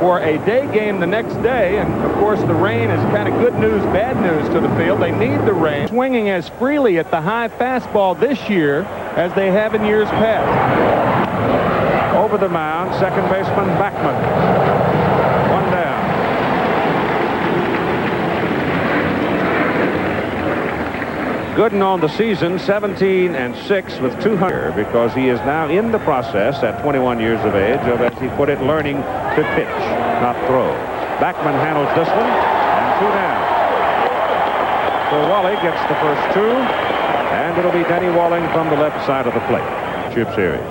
for a day game the next day. And, of course, the rain is kind of good news, bad news to the field. They need the rain. Swinging as freely at the high fastball this year as they have in years past. Over the mound, second baseman Backman. One down. Gooden on the season, 17-6 with 200, because he is now in the process at 21 years of age of, as he put it, learning to pitch, not throw. Backman handles this one, and 2 down. So Wally gets the first 2, and it'll be Denny Walling from the left side of the plate. Chip series.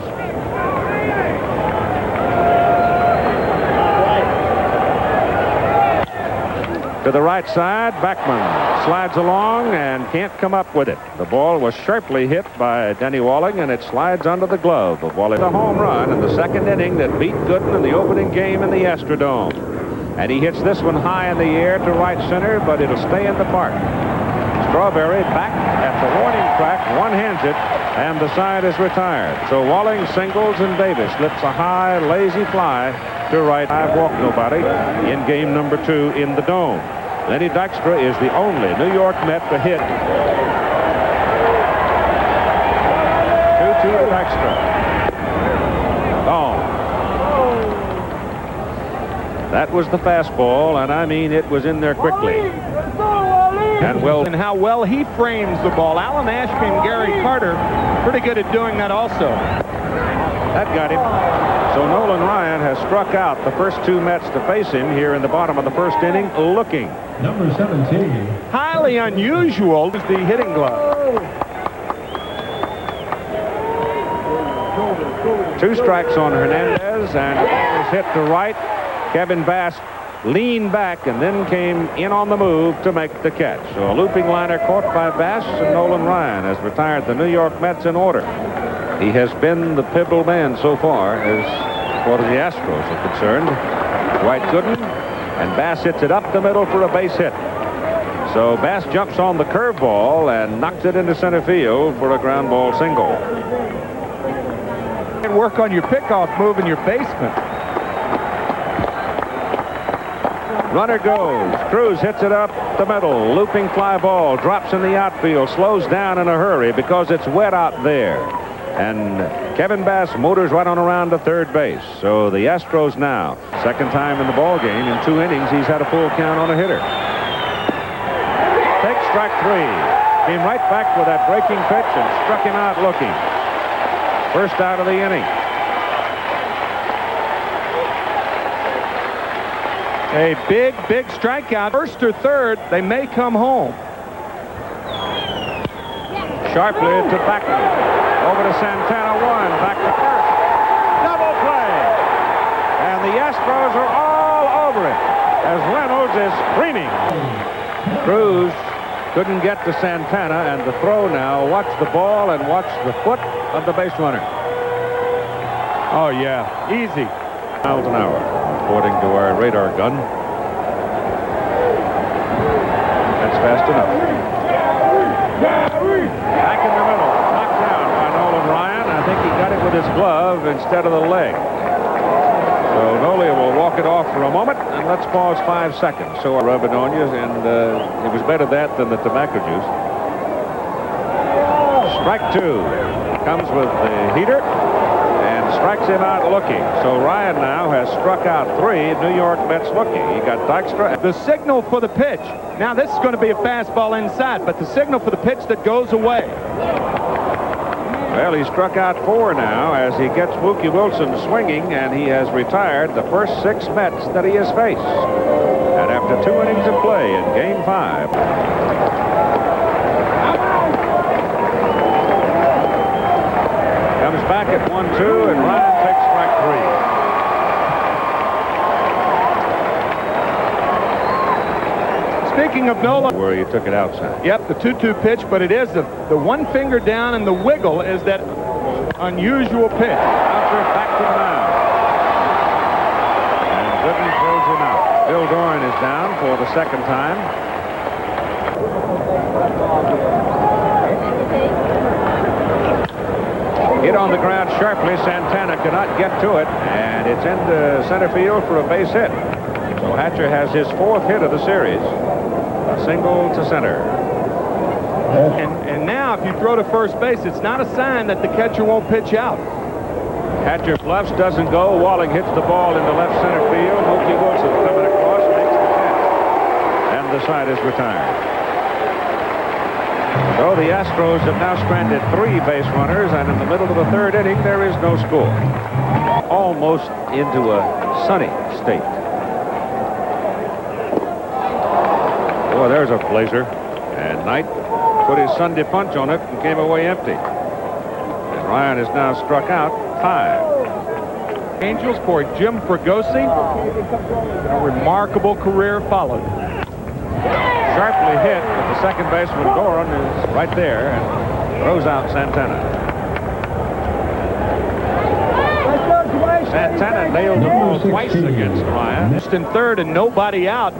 To the right side, Backman slides along and can't come up with it. The ball was sharply hit by Denny Walling, and it slides under the glove of Walling. The home run in the second inning that beat Gooden in the opening game in the Astrodome. And he hits this one high in the air to right center, but it'll stay in the park. Strawberry back at the warning track, one-hands it, and the side is retired. So Walling singles, and Davis lifts a high, lazy fly to right. I've walked nobody in game number 2 in the Dome. Lenny Dykstra is the only New York Met to hit. 2-2 to Dykstra. Gone. That was the fastball, and I mean it was in there quickly. And how well he frames the ball. Alan Ashby and Gary Carter pretty good at doing that also. That got him. So Nolan Ryan has struck out the first 2 Mets to face him here in the bottom of the first inning, looking. Number 17. Highly unusual is the hitting glove. 2 strikes on Hernandez, and the ball is hit to right. Kevin Bass leaned back and then came in on the move to make the catch. So a looping liner caught by Bass, and Nolan Ryan has retired the New York Mets in order. He has been the pivotal man so far as far as the Astros are concerned. Dwight Gooden, and Bass hits it up the middle for a base hit. So Bass jumps on the curveball and knocks it into center field for a ground ball single. And work on your pickoff move in your basement. Runner goes. Cruz hits it up the middle. Looping fly ball. Drops in the outfield. Slows down in a hurry because it's wet out there. And Kevin Bass motors right on around to third base. So the Astros now, second time in the ball game. In 2 innings, he's had a full count on a hitter. Takes strike 3. Came right back with that breaking pitch and struck him out looking. First out of the inning. A big strikeout. First or third, they may come home. Sharply to Backman. Over to Santana, 1. Back to first. Double play. And the Astros are all over it as Reynolds is screaming. Cruz couldn't get to Santana, and the throw now. Watch the ball and watch the foot of the base runner. Oh, yeah. Easy. Miles an hour, according to our radar gun. That's fast enough. Back in the middle. Knocked down by Nolan Ryan. I think he got it with his glove instead of the leg. So Nolia will walk it off for a moment, and let's pause 5 seconds. So I rub it on you, and it was better that than the tobacco juice. Strike 2 comes with the heater and strikes him out looking. So Ryan now has struck out 3 New York Mets looking. He got Dykstra. The signal for the pitch. Now this is going to be a fastball inside, but the signal for the pitch that goes away. Well, he struck out 4 now as he gets Mookie Wilson swinging, and he has retired the first 6 Mets that he has faced. And after 2 innings of play in Game 5. Comes back at 1-2, and Ryan takes strike 3. Speaking of Nolan, where he took it outside. Yep, the 2-2 pitch, but it is the 1 finger down, and the wiggle is that unusual pitch. Bouncer back to the mound. And Gooden throws him out. Bill Doran is down for the second time. Hit on the ground sharply. Santana cannot get to it, and it's into center field for a base hit. So Hatcher has his 4th hit of the series. A single to center. And now if you throw to first base, it's not a sign that the catcher won't pitch out. Hatcher bluffs, doesn't go. Walling hits the ball into left center field. Mookie Wilson coming across, makes the catch. And the side is retired. So the Astros have now stranded 3 base runners, and in the middle of the 3rd inning, there is no score. Almost into a sunny state. Boy, there's a blazer. And Knight put his Sunday punch on it and came away empty. And Ryan is now struck out 5. Angels for Jim Fregosi. A remarkable career followed. Sharply hit, but the second baseman Goran is right there and throws out Santana. Santana nailed the ball twice against Ryan. Just in 3rd and nobody out,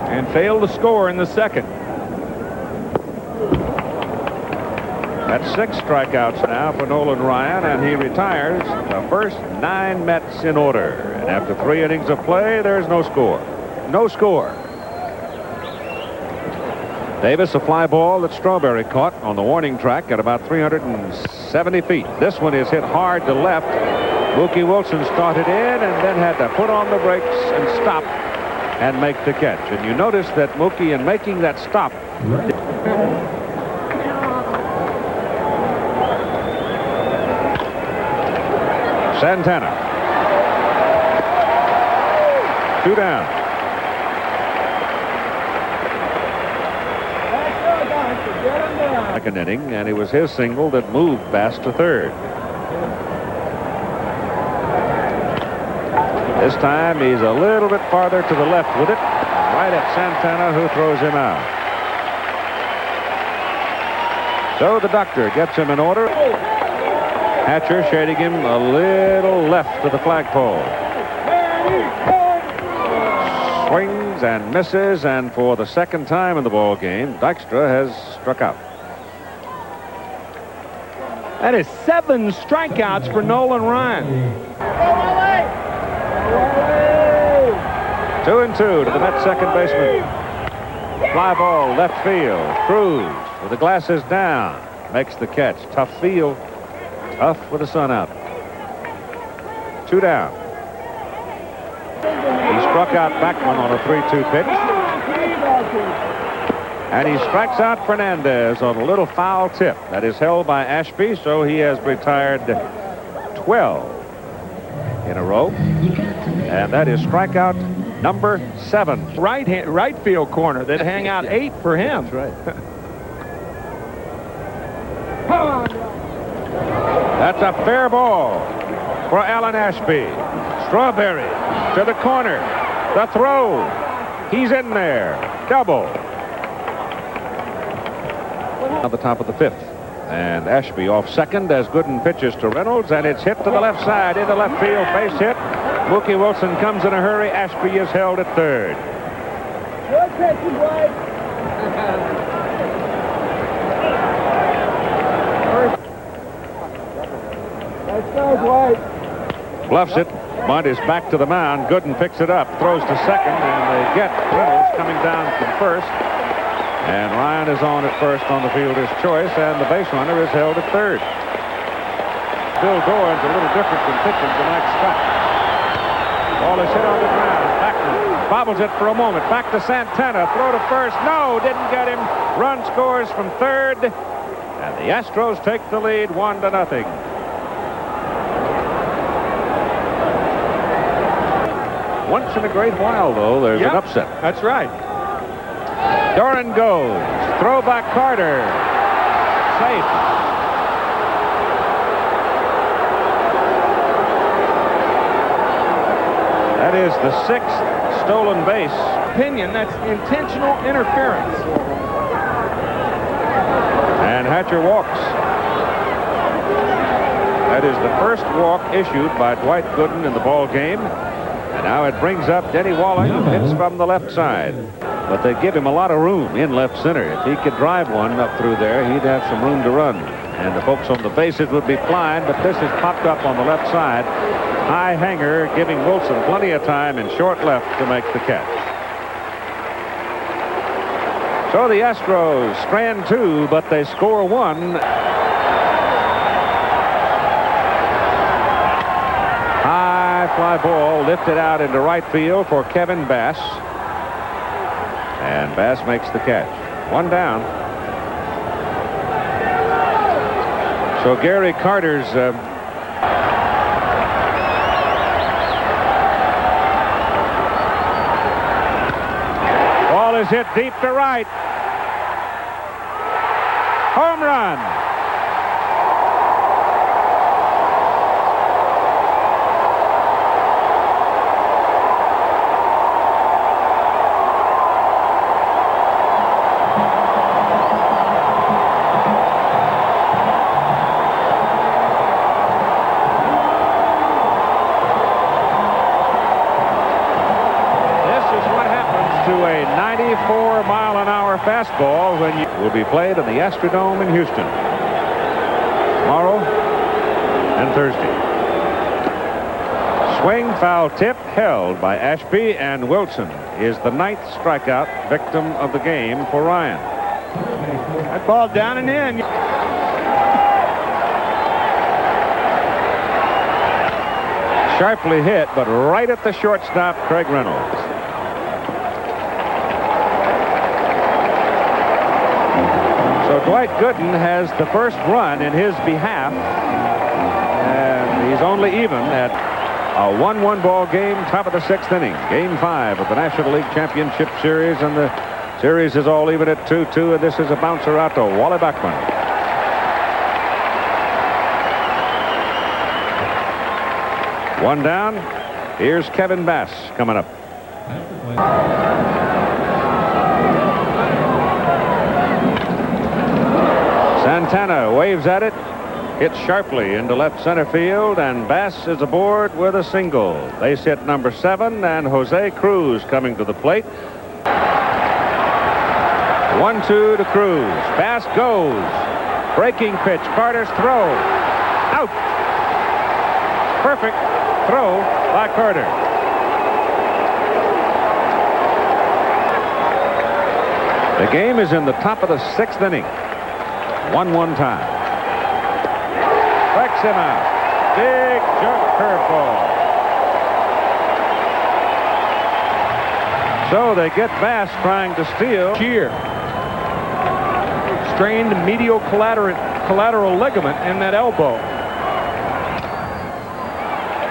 and failed to score in the 2nd. That's 6 strikeouts now for Nolan Ryan, and he retires the first 9 Mets in order. And after 3 innings of play, there's no score. No score. Davis, a fly ball that Strawberry caught on the warning track at about 370 feet. This one is hit hard to left. Mookie Wilson started in and then had to put on the brakes and stop and make the catch. And you notice that Mookie, in making that stop, Santana. 2 down. Second inning, and it was his single that moved Bass to 3rd. This time he's a little bit farther to the left with it, right at Santana, who throws him out. So the doctor gets him in order. Hatcher shading him a little left to the flagpole. Swings and misses, and for the 2nd time in the ball game, Dykstra has struck out. That is 7 strikeouts for Nolan Ryan. 2-2 to the Mets second baseman. Fly ball left field. Cruz with the glasses down makes the catch. Tough field. Tough with the sun out. 2 down. He struck out Backman on a 3-2 pitch. And he strikes out Fernandez on a little foul tip that is held by Ashby, so he has retired 12 in a row. And that is strikeout number 7. Right field corner that hang out 8 for him. That's right. That's a fair ball for Alan Ashby. Strawberry to the corner. The throw. He's in there. Double. At the top of the 5th. And Ashby off second as Gooden pitches to Reynolds, and it's hit to the left side into left field. Base hit. Mookie Wilson comes in a hurry. Ashby is held at third. Good pitch, Dwight. Let's go, Dwight. Bluffs it. Bunt is back to the mound. Gooden picks it up, throws to second, and they get Reynolds coming down from first. And Ryan is on at first on the fielder's choice, and the base runner is held at third. Bill Doran's a little different than pitching to Mike Scott. Ball is hit on the ground. Backman bobbles it for a moment. Back to Santana. Throw to first. No, didn't get him. Run scores from third. And the Astros take the lead 1-0. Once in a great while, though, there's an upset. That's right. Doran goes. Throw back Carter. Safe. That is the 6th stolen base. Opinion, that's intentional interference. And Hatcher walks. That is the first walk issued by Dwight Gooden in the ball game. And now it brings up Denny Walling, who hits from the left side. But they give him a lot of room in left center. If he could drive one up through there, he'd have some room to run. and the folks on the bases would be flying, but this is popped up on the left side. High hanger, giving Wilson plenty of time in short left to make the catch. So the Astros strand 2, but they score 1. High fly ball lifted out into right field for Kevin Bass. And Bass makes the catch. 1 down. So Gary Carter's ball is hit deep to right. Home run. To a 94-mile-an-hour fastball when you will be played in the Astrodome in Houston tomorrow and Thursday. Swing, foul tip, held by Ashby, and Wilson is the 9th strikeout victim of the game for Ryan. That ball down and in. Sharply hit, but right at the shortstop, Craig Reynolds. So Dwight Gooden has the first run in his behalf, and he's only even at a 1-1 ball game, top of the 6th inning. Game 5 of the National League Championship Series, and the series is all even at 2-2, and this is a bouncer out to Wally Backman. One down. Here's Kevin Bass coming up. Santana waves at it, hits sharply into left center field, and Bass is aboard with a single. Base hit number 7, and Jose Cruz coming to the plate. 1-2 to Cruz. Bass goes. Breaking pitch. Carter's throw. Out. Perfect throw by Carter. The game is in the top of the 6th inning. 1-1 tie. Strikes him out. Big jump curveball. So they get Bass trying to steal. Shear. Strained medial collateral ligament in that elbow.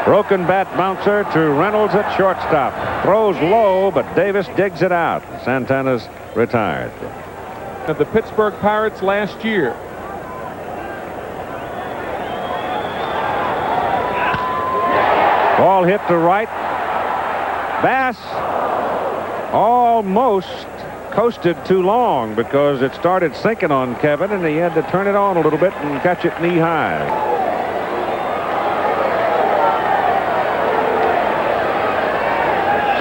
Broken bat bouncer to Reynolds at shortstop. Throws low, but Davis digs it out. Santana's retired. Of the Pittsburgh Pirates last year. Ball hit to right. Bass almost coasted too long because it started sinking on Kevin, and he had to turn it on a little bit and catch it knee high.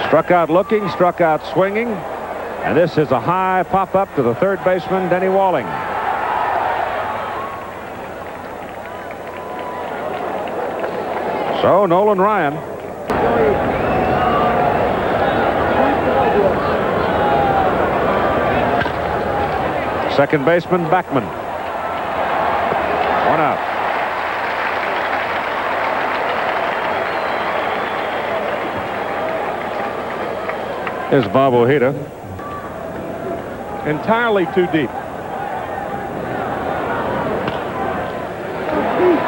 Struck out looking, struck out swinging. And this is a high pop-up to the third baseman, Denny Walling. So, Nolan Ryan. Second baseman, Backman. 1 out. Here's Bob Ojeda. Entirely too deep.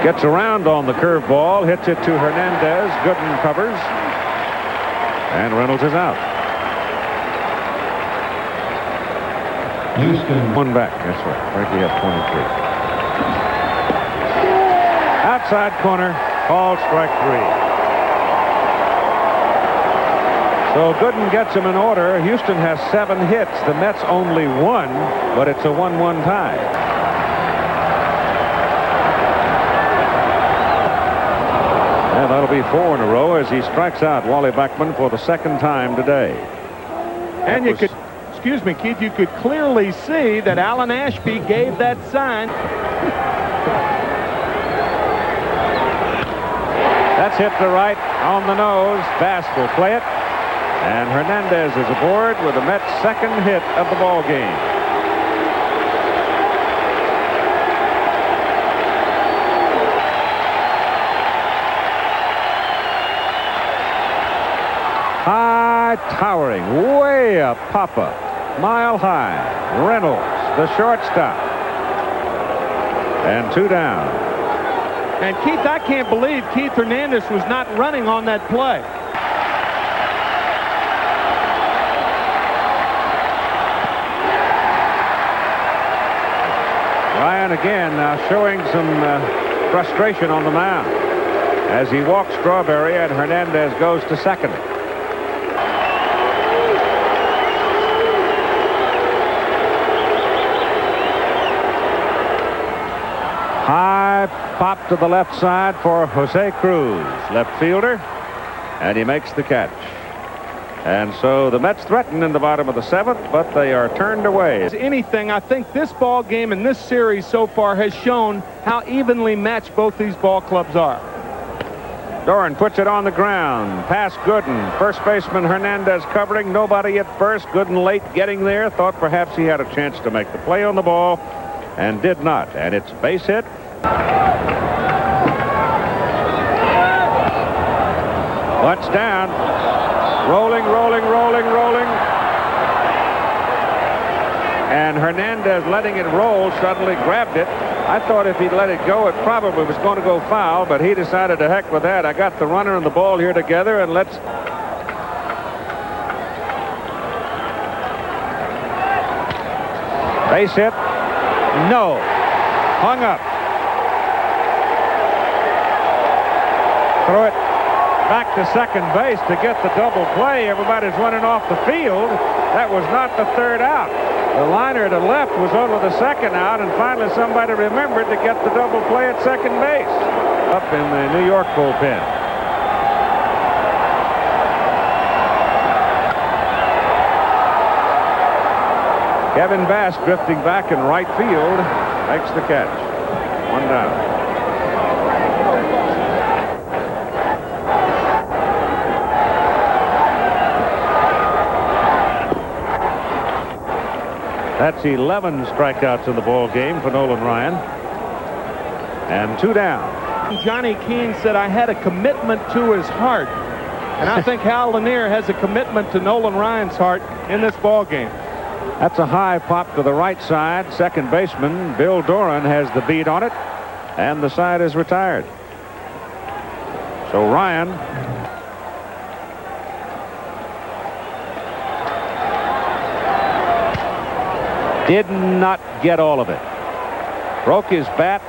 Gets around on the curveball, hits it to Hernandez. Gooden covers, and Reynolds is out. Houston. 1 back. That's right. Frankie has 23. Outside corner, called strike 3. So Gooden gets him in order. Houston has 7 hits. The Mets only 1, but it's a 1-1 tie. And that'll be 4 in a row as he strikes out Wally Backman for the 2nd time today. And you could, excuse me, Keith, you could clearly see that Alan Ashby gave that sign. That's hit to right on the nose. Bass will play it. And Hernandez is aboard with the Mets' second hit of the ball game. High towering, way up, Papa, mile high, Reynolds, the shortstop. And 2 down. And Keith, I can't believe Keith Hernandez was not running on that play. Ryan again now showing some frustration on the mound as he walks Strawberry and Hernandez goes to second. High pop to the left side for Jose Cruz, left fielder, and he makes the catch. And so the Mets threaten in the bottom of the 7th, but they are turned away. As anything, I think this ball game and this series so far has shown how evenly matched both these ball clubs are. Doran puts it on the ground. Past Gooden. First baseman Hernandez covering. Nobody at first. Gooden late getting there. Thought perhaps he had a chance to make the play on the ball and did not. And it's base hit. Butts down. Rolling, rolling, rolling, rolling. And Hernandez, letting it roll, suddenly grabbed it. I thought if he'd let it go, it probably was going to go foul, but he decided to heck with that. I got the runner and the ball here together, and let's... Base hit. No. Hung up. Throw it back to second base to get the double play. Everybody's running off the field. That was not the third out. The liner to left was over the second out, and finally somebody remembered to get the double play at second base. Up in the New York bullpen. Kevin Bass drifting back in right field makes the catch. 1 down. That's 11 strikeouts in the ball game for Nolan Ryan. And 2 down. Johnny Keane said, I had a commitment to his heart. And I think Hal Lanier has a commitment to Nolan Ryan's heart in this ball game. That's a high pop to the right side. Second baseman Bill Doran has the beat on it. And the side is retired. So Ryan... did not get all of it. Broke his bat,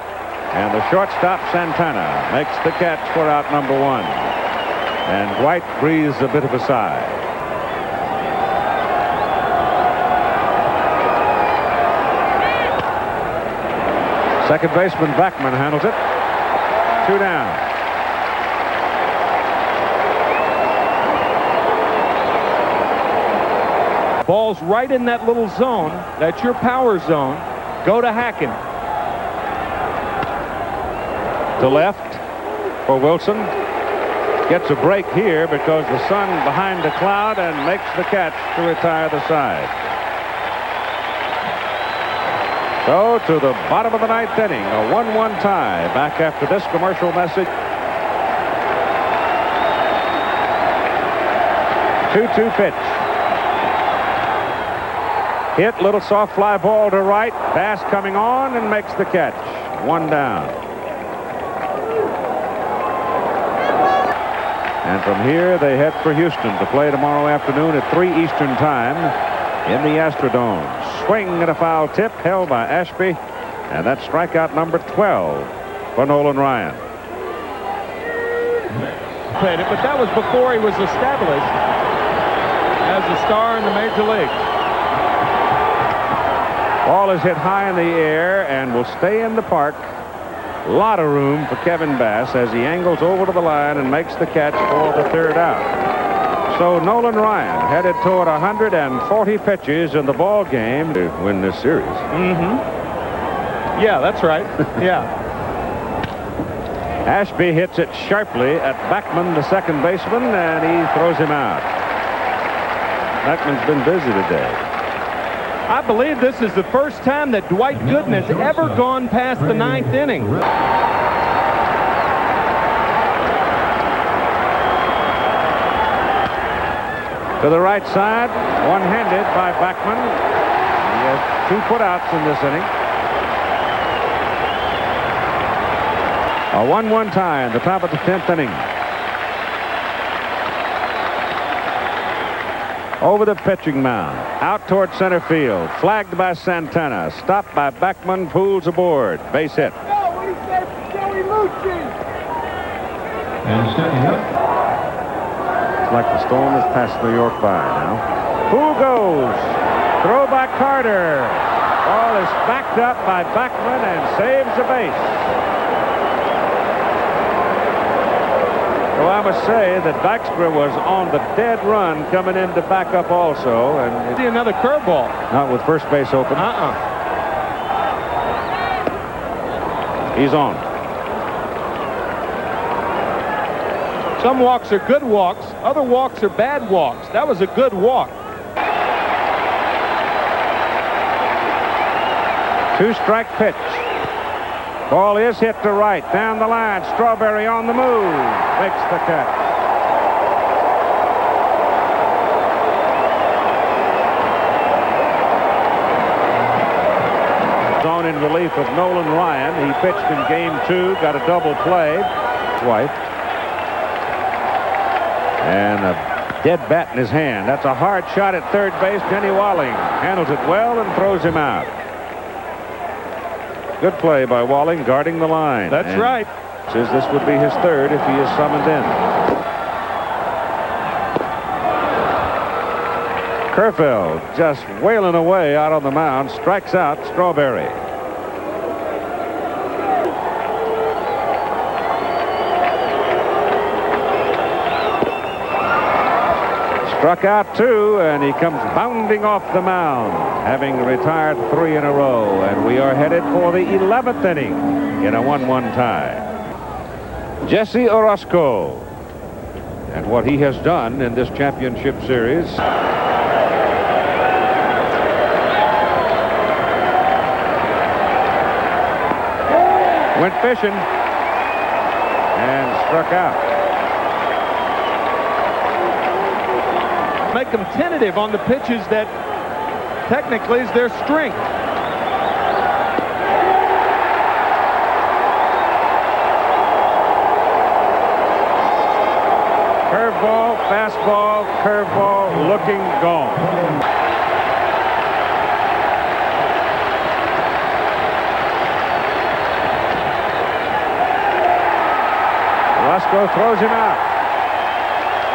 and the shortstop Santana makes the catch for out number 1. And Dwight breathes a bit of a sigh. Second baseman Backman handles it. 2 down. Ball's right in that little zone. That's your power zone. Go to Hacken. To left for Wilson. Gets a break here because the sun behind the cloud and makes the catch to retire the side. So to the bottom of the 9th inning, a 1-1 tie. Back after this commercial message. 2-2 pitch. Hit, little soft fly ball to right. Bass coming on and makes the catch. 1 down. And from here they head for Houston to play tomorrow afternoon at 3 Eastern time in the Astrodome. Swing and a foul tip held by Ashby. And that's strikeout number 12 for Nolan Ryan. But that was before he was established as a star in the major leagues. Ball is hit high in the air and will stay in the park. A lot of room for Kevin Bass as he angles over to the line and makes the catch for the 3rd out. So Nolan Ryan headed toward 140 pitches in the ball game to win this series. Yeah, that's right. Yeah. Ashby hits it sharply at Backman, the second baseman, and he throws him out. Backman's been busy today. I believe this is the first time that Dwight Gooden has ever gone past the 9th inning. To the right side, one-handed by Backman. He has 2 putouts in this inning. A 1-1 tie in the top of the 10th inning. Over the pitching mound, out toward center field, flagged by Santana, stopped by Backman, pulls aboard, base hit. And stepping up. It's like the storm has passed New York by now. Who goes? Throw by Carter. Ball is backed up by Backman and saves the base. Well, I must say that Dykstra was on the dead run coming in to back up also. And See another curveball. Not with first base open. He's on. Some walks are good walks. Other walks are bad walks. That was a good walk. 2-strike pitch. Ball is hit to right. Down the line. Strawberry on the move. Makes the catch. On in relief of Nolan Ryan. He pitched in game 2. Got a double play. Dwight. And a dead bat in his hand. That's a hard shot at third base. Denny Walling handles it well and throws him out. Good play by Walling, guarding the line. That's right. Says this would be his third if he is summoned in. Kerfeld just wailing away out on the mound, strikes out Strawberry. Struck out 2, and he comes bounding off the mound, having retired 3 in a row, and we are headed for the 11th inning in a 1-1 tie. Jesse Orozco, and what he has done in this championship series. Went fishing and struck out. Make them tentative on the pitches that technically is their strength. Curveball, fastball, curveball, looking gone. Orozco throws him out.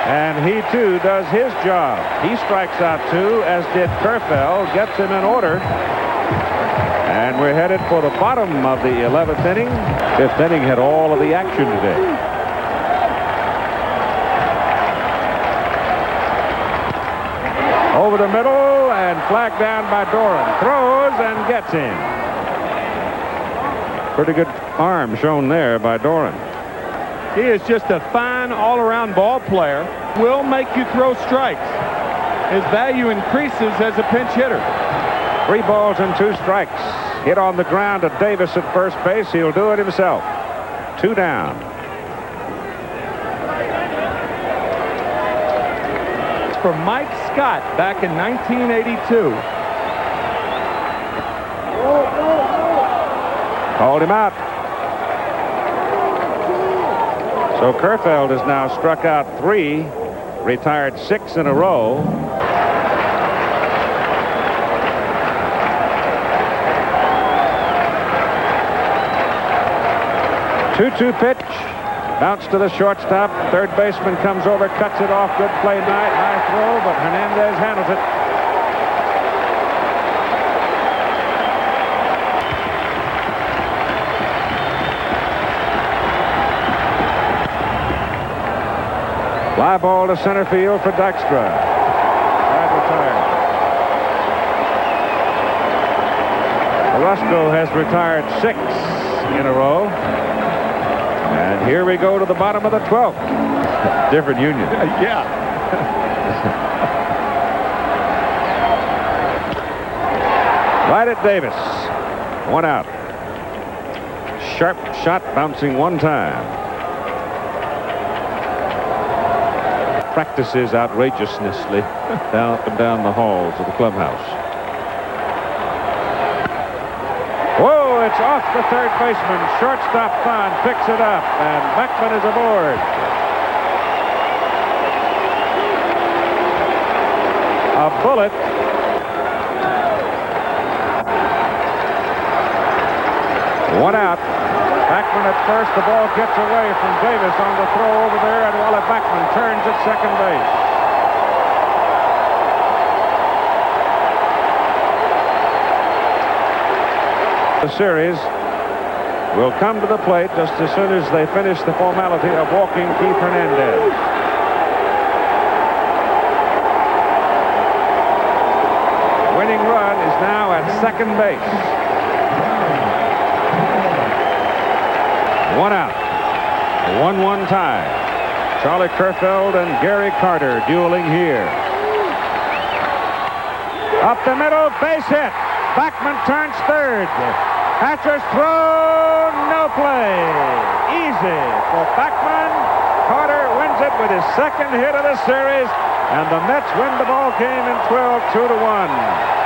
And he, too, does his job. He strikes out 2, as did Kerfeld, gets him in order. And we're headed for the bottom of the 11th inning. 5th inning had all of the action today. Over the middle and flagged down by Doran. Throws and gets him. Pretty good arm shown there by Doran. He is just a fine all-around ball player. Will make you throw strikes. His value increases as a pinch hitter. 3 balls and 2 strikes. Hit on the ground to Davis at first base. He'll do it himself. 2 down. For Mike Scott back in 1982. Called him out. So Kerfeld has now struck out 3, retired 6 in a row. Two-two pitch, bounce to the shortstop. Third baseman comes over, cuts it off. Good play, Knight. High throw, but Hernandez handles it. Fly ball to center field for Dykstra. Side retired. Orozco has retired 6 in a row. And here we go to the bottom of the 12th. Different union. Yeah. Right at Davis. 1 out. Sharp shot bouncing 1 time. Practices outrageously down the halls of the clubhouse. Whoa, it's off the third baseman. Shortstop Thon picks it up, and Beckman is aboard. A bullet. One out. Beckman at first. The ball gets away from Davis on the throw over there, and Wally Beckman turns at second base. The series will come to the plate just as soon as they finish the formality of walking Keith Hernandez. Winning run is now at second base. 1 out. 1-1 tie. Charlie Kerfeld and Gary Carter dueling here. Up the middle, base hit. Beckman turns third. Hatcher's throw, no play. Easy for Beckman. Carter wins it with his second hit of the series, and the Mets win the ball game in 12, 2-1.